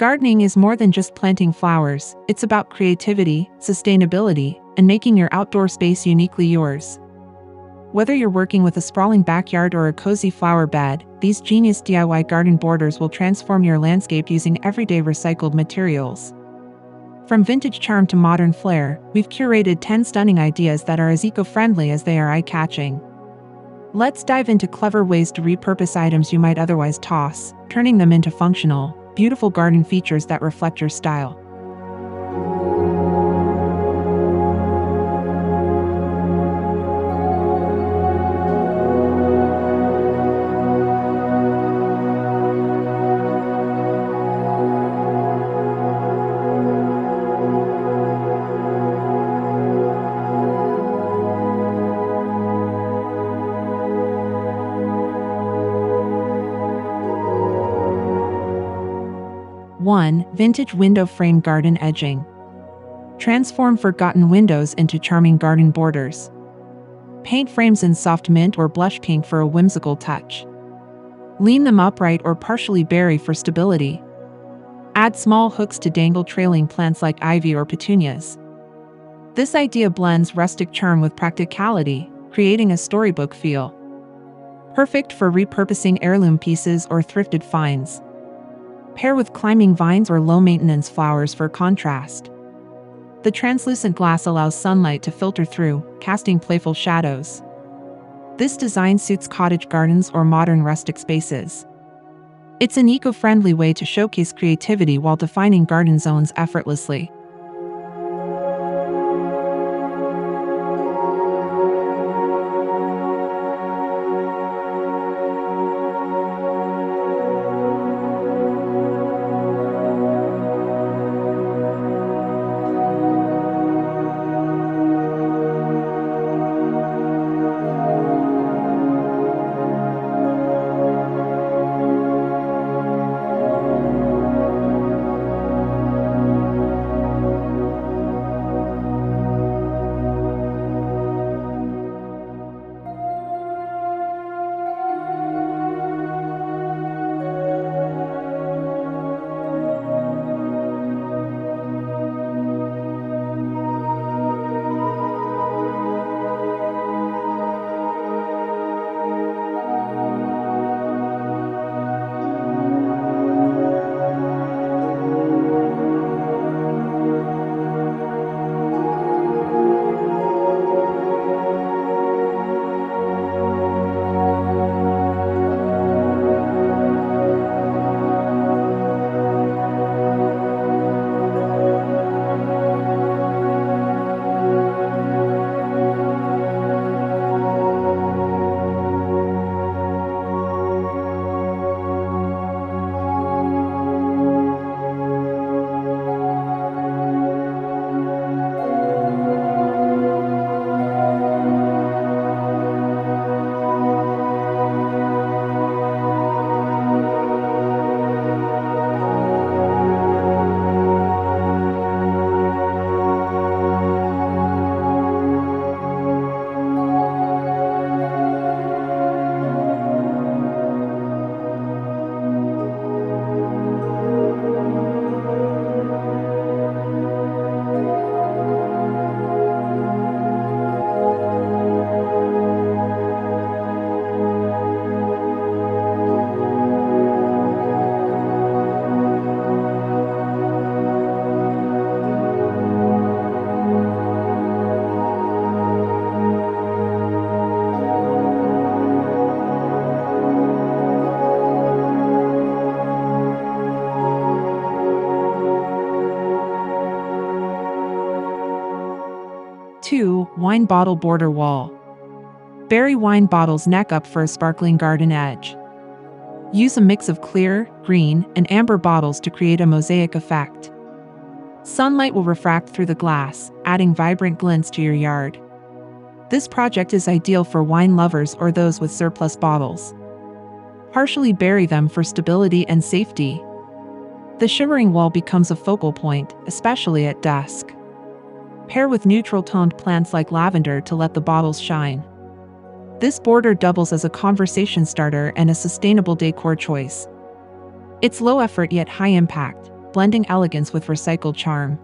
Gardening is more than just planting flowers, it's about creativity, sustainability, and making your outdoor space uniquely yours. Whether you're working with a sprawling backyard or a cozy flower bed, these genius DIY garden borders will transform your landscape using everyday recycled materials. From vintage charm to modern flair, we've curated 10 stunning ideas that are as eco-friendly as they are eye-catching. Let's dive into clever ways to repurpose items you might otherwise toss, turning them into functional, beautiful garden features that reflect your style. One, vintage window frame garden edging. Transform forgotten windows into charming garden borders. Paint frames in soft mint or blush pink for a whimsical touch. Lean them upright or partially bury for stability. Add small hooks to dangle trailing plants like ivy or petunias. This idea blends rustic charm with practicality, creating a storybook feel. Perfect for repurposing heirloom pieces or thrifted finds. Pair with climbing vines or low-maintenance flowers for contrast. The translucent glass allows sunlight to filter through, casting playful shadows. This design suits cottage gardens or modern rustic spaces. It's an eco-friendly way to showcase creativity while defining garden zones effortlessly. 2. Wine bottle border wall. Bury wine bottles neck up for a sparkling garden edge. Use a mix of clear, green, and amber bottles to create a mosaic effect. Sunlight will refract through the glass, adding vibrant glints to your yard. This project is ideal for wine lovers or those with surplus bottles. Partially bury them for stability and safety. The shimmering wall becomes a focal point, especially at dusk. Pair with neutral-toned plants like lavender to let the bottles shine. This border doubles as a conversation starter and a sustainable decor choice. It's low effort yet high impact, blending elegance with recycled charm.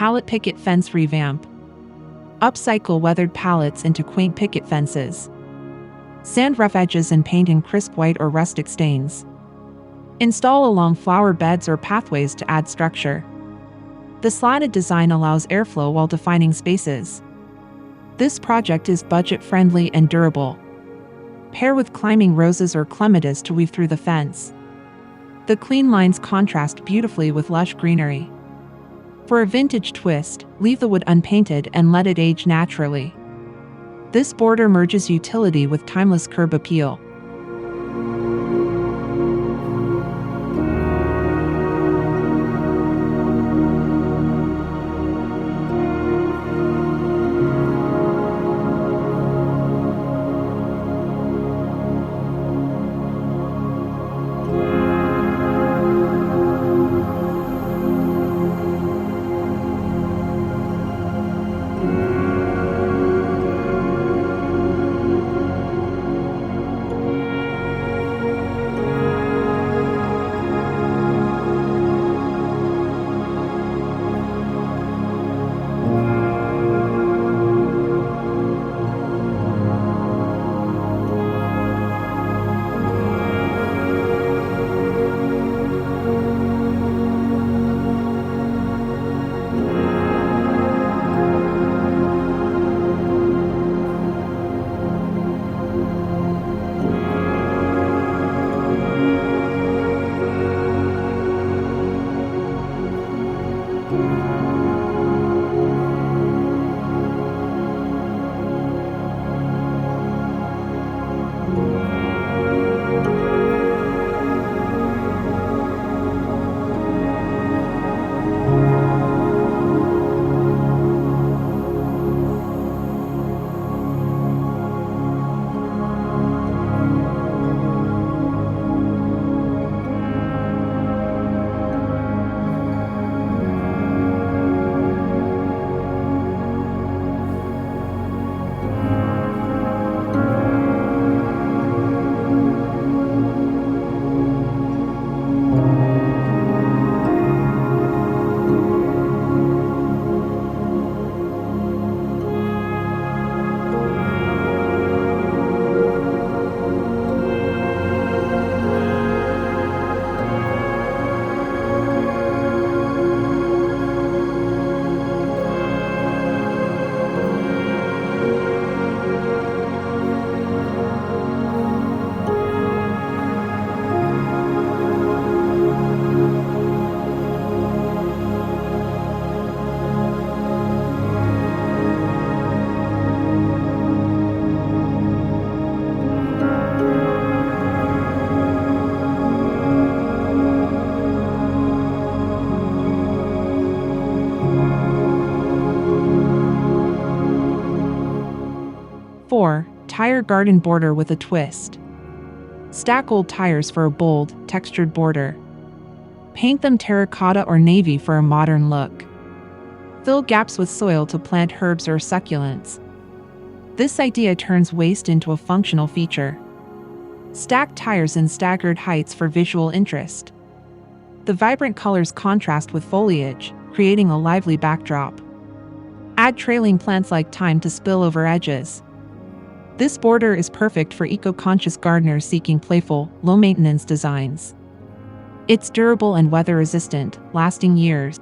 Pallet picket fence revamp. Upcycle weathered pallets into quaint picket fences. Sand rough edges and paint in crisp white or rustic stains. Install along flower beds or pathways to add structure. The slatted design allows airflow while defining spaces. This project is budget-friendly and durable. Pair with climbing roses or clematis to weave through the fence. The clean lines contrast beautifully with lush greenery. For a vintage twist, leave the wood unpainted and let it age naturally. This border merges utility with timeless curb appeal. 4. Tire garden border with a twist. Stack old tires for a bold, textured border. Paint them terracotta or navy for a modern look. Fill gaps with soil to plant herbs or succulents. This idea turns waste into a functional feature. Stack tires in staggered heights for visual interest. The vibrant colors contrast with foliage, creating a lively backdrop. Add trailing plants like thyme to spill over edges. This border is perfect for eco-conscious gardeners seeking playful, low-maintenance designs. It's durable and weather-resistant, lasting years.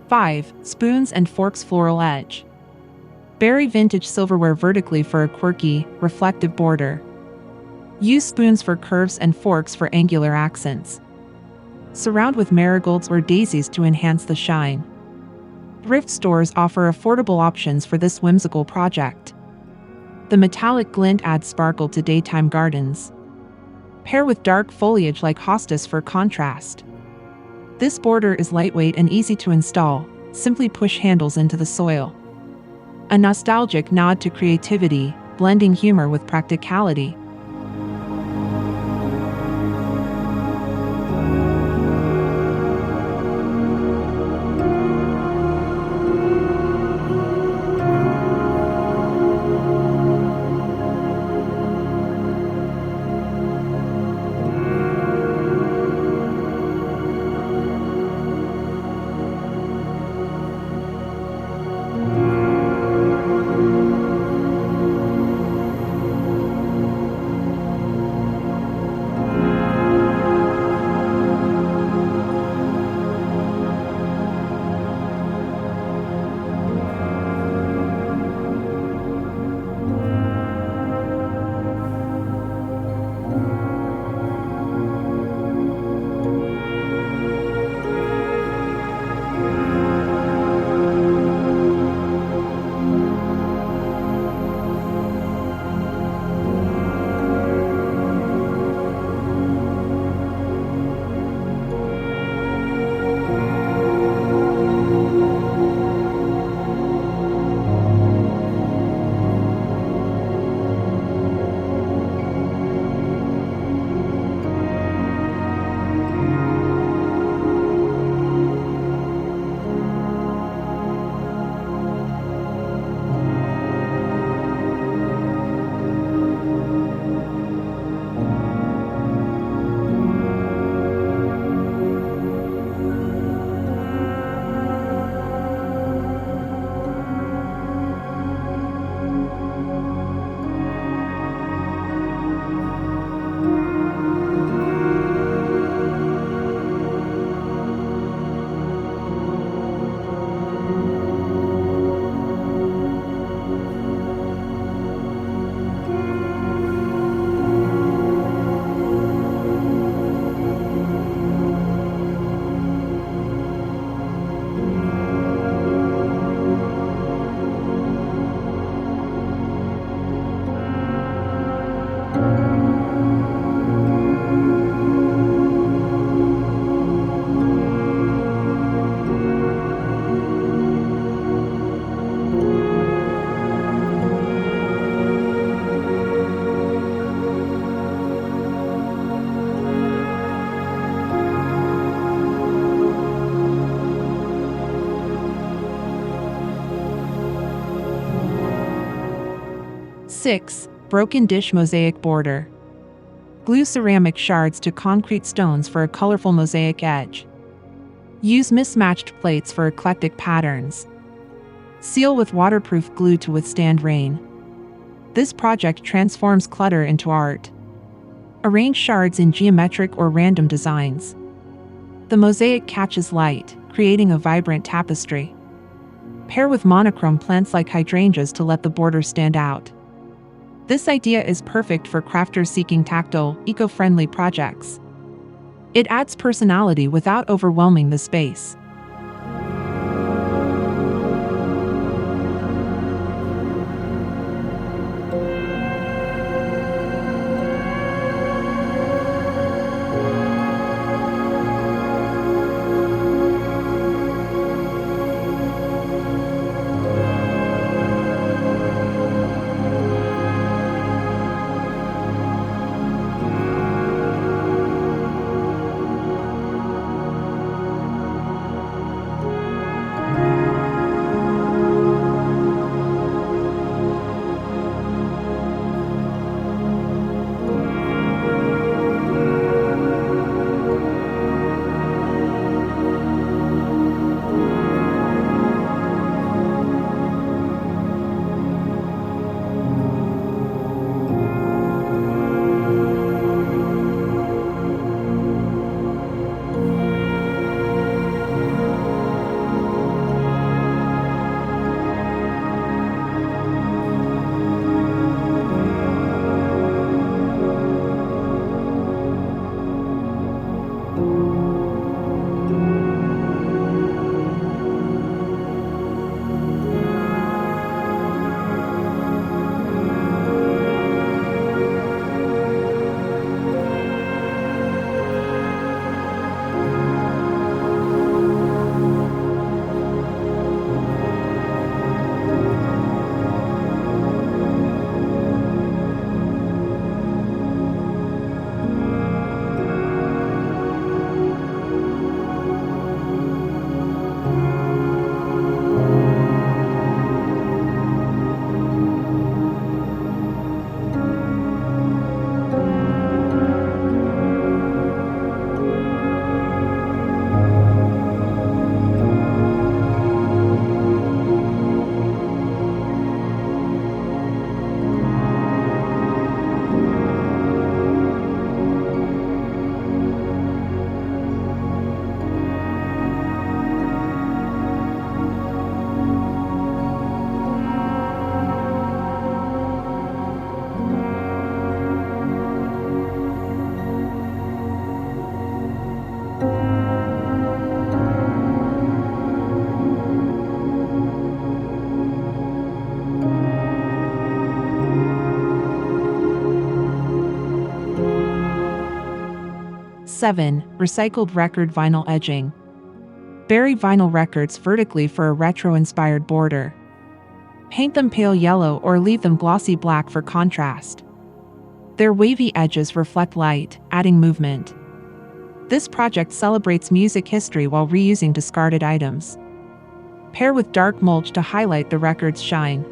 Five. Spoons and forks floral edge. Bury vintage silverware vertically for a quirky, reflective border. Use spoons for curves and forks for angular accents. Surround with marigolds or daisies to enhance the shine. Thrift stores offer affordable options for this whimsical project. The metallic glint adds sparkle to daytime gardens. Pair with dark foliage like hostas for contrast. This border is lightweight and easy to install. Simply push handles into the soil. A nostalgic nod to creativity, blending humor with practicality. 6. Broken dish mosaic border. Glue ceramic shards to concrete stones for a colorful mosaic edge. Use mismatched plates for eclectic patterns. Seal with waterproof glue to withstand rain. This project transforms clutter into art. Arrange shards in geometric or random designs. The mosaic catches light, creating a vibrant tapestry. Pair with monochrome plants like hydrangeas to let the border stand out. This idea is perfect for crafters seeking tactile, eco-friendly projects. It adds personality without overwhelming the space. Seven. Recycled record vinyl edging. Bury vinyl records vertically for a retro-inspired border. Paint them pale yellow or leave them glossy black for contrast. Their wavy edges reflect light, adding movement. This project celebrates music history while reusing discarded items. Pair with dark mulch to highlight the record's shine.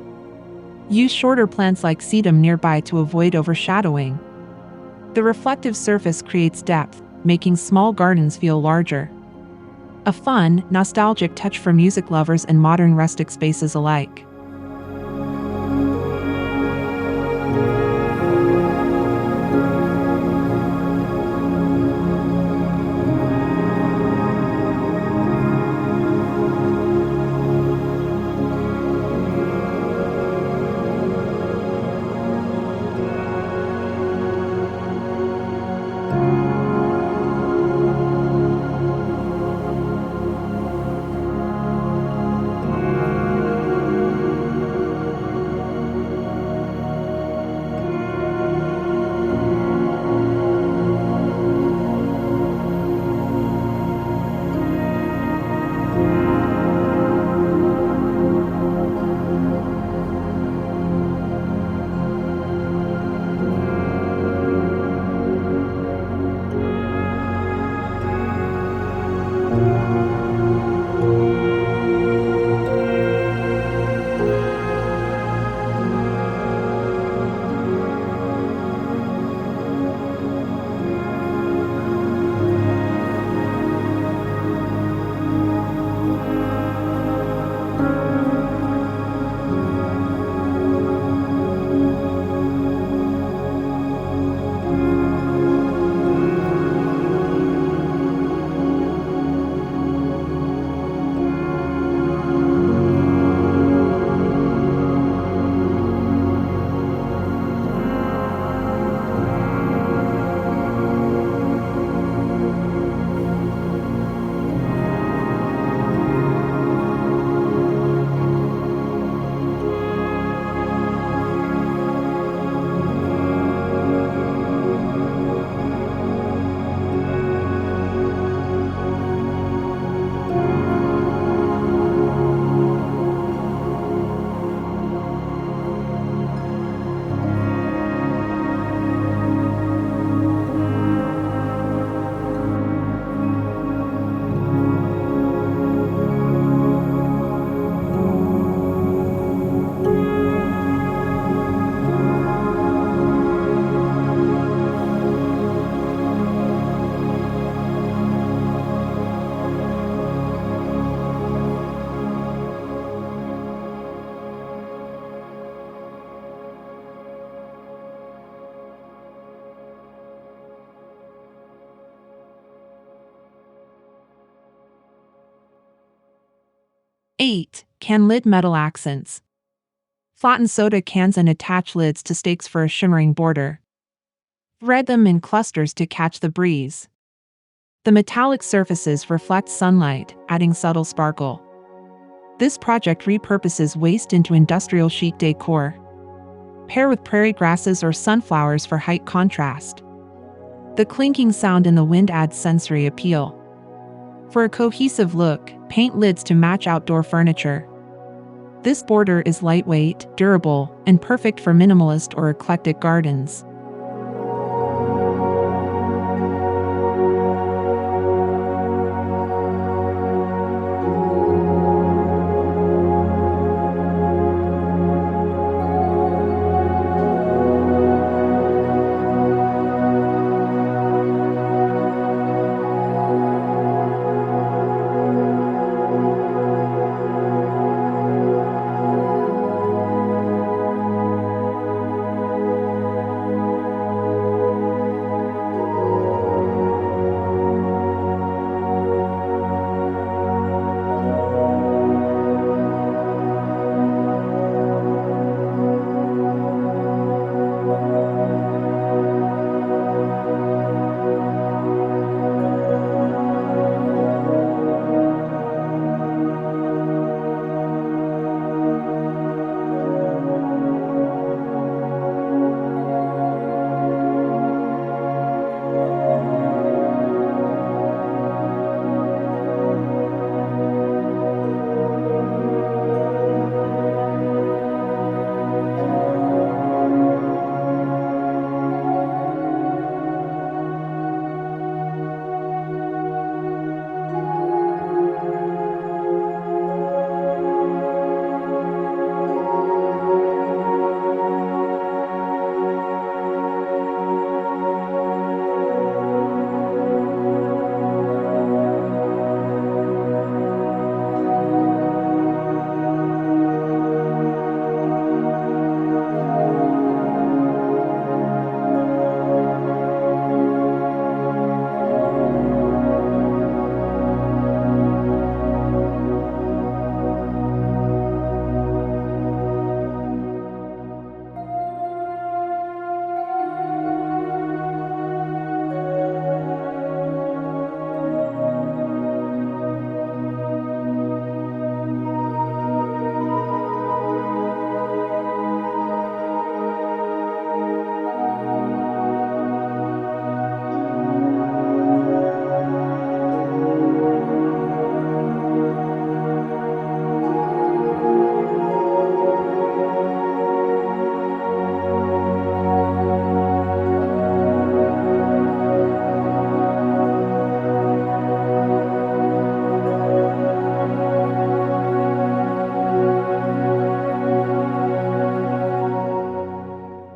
Use shorter plants like sedum nearby to avoid overshadowing. The reflective surface creates depth, making small gardens feel larger. A fun, nostalgic touch for music lovers and modern rustic spaces alike. 8. Can lid metal accents. Flatten soda cans and attach lids to stakes for a shimmering border. Thread them in clusters to catch the breeze. The metallic surfaces reflect sunlight, adding subtle sparkle. This project repurposes waste into industrial chic decor. Pair with prairie grasses or sunflowers for height contrast. The clinking sound in the wind adds sensory appeal. For a cohesive look, paint lids to match outdoor furniture. This border is lightweight, durable, and perfect for minimalist or eclectic gardens.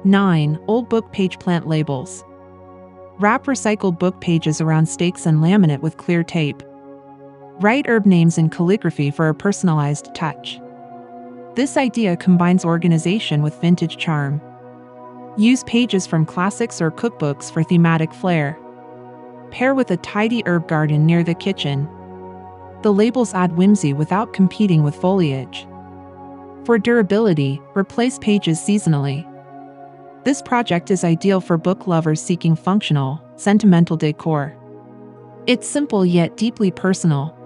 Nine. Old book page plant labels. Wrap recycled book pages around stakes and laminate with clear tape. Write herb names in calligraphy for a personalized touch. This idea combines organization with vintage charm. Use pages from classics or cookbooks for thematic flair. Pair with a tidy herb garden near the kitchen. The labels add whimsy without competing with foliage. For durability, replace pages seasonally. This project is ideal for book lovers seeking functional, sentimental decor. It's simple yet deeply personal.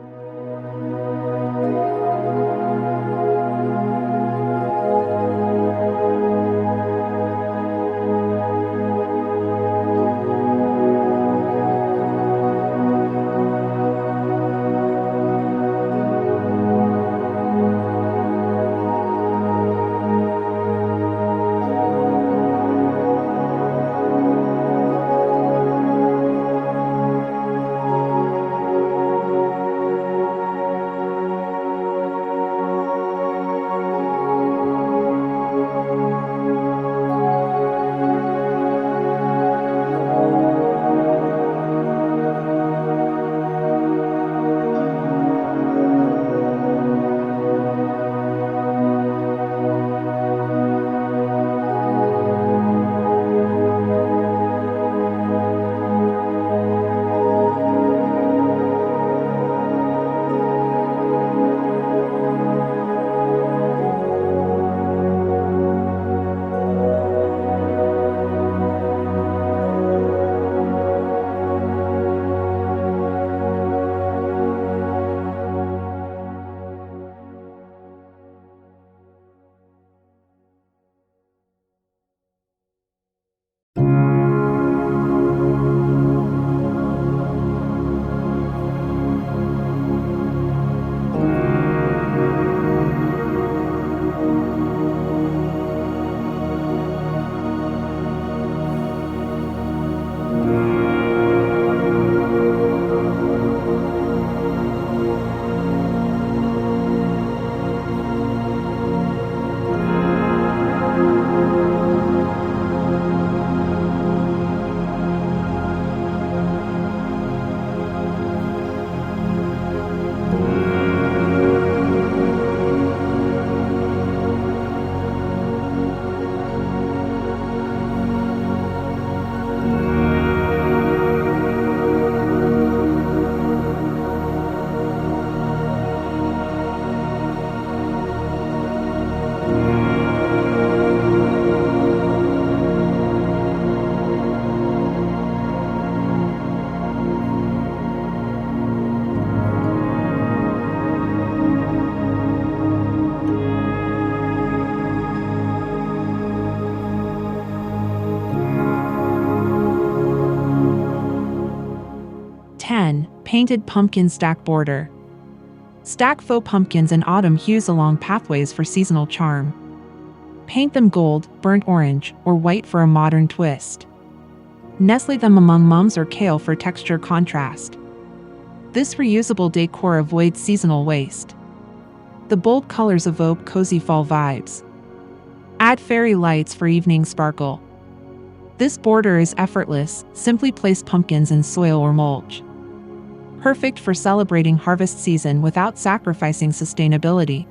10. Painted pumpkin stack border. Stack faux pumpkins in autumn hues along pathways for seasonal charm. Paint them gold, burnt orange, or white for a modern twist. Nestle them among mums or kale for texture contrast. This reusable decor avoids seasonal waste. The bold colors evoke cozy fall vibes. Add fairy lights for evening sparkle. This border is effortless, simply place pumpkins in soil or mulch. Perfect for celebrating harvest season without sacrificing sustainability.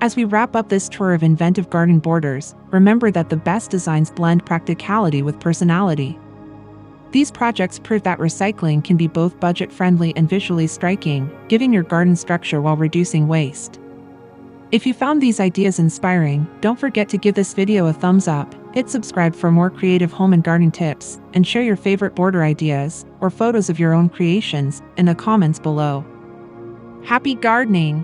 As we wrap up this tour of inventive garden borders, remember that the best designs blend practicality with personality. These projects prove that recycling can be both budget-friendly and visually striking, giving your garden structure while reducing waste. If you found these ideas inspiring, don't forget to give this video a thumbs up, hit subscribe for more creative home and garden tips, and share your favorite border ideas or photos of your own creations in the comments below. Happy gardening!